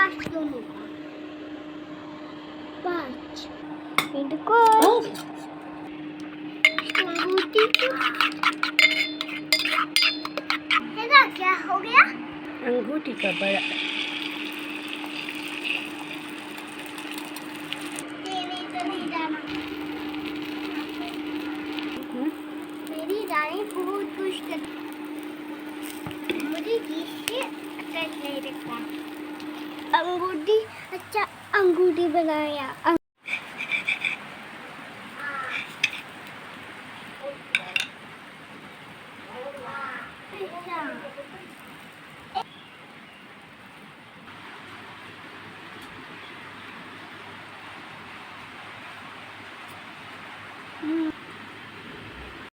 पाँच दोनों का। पाँच इनको अंगूठी को हेगा क्या हो गया? अंगूठी का बड़ा तेरी तो नहीं जाना। मेरी रानी बहुत खुश कर मुझे किससे अटैच नहीं रखता। अंगूठी अच्छा अंगूठी बनाया।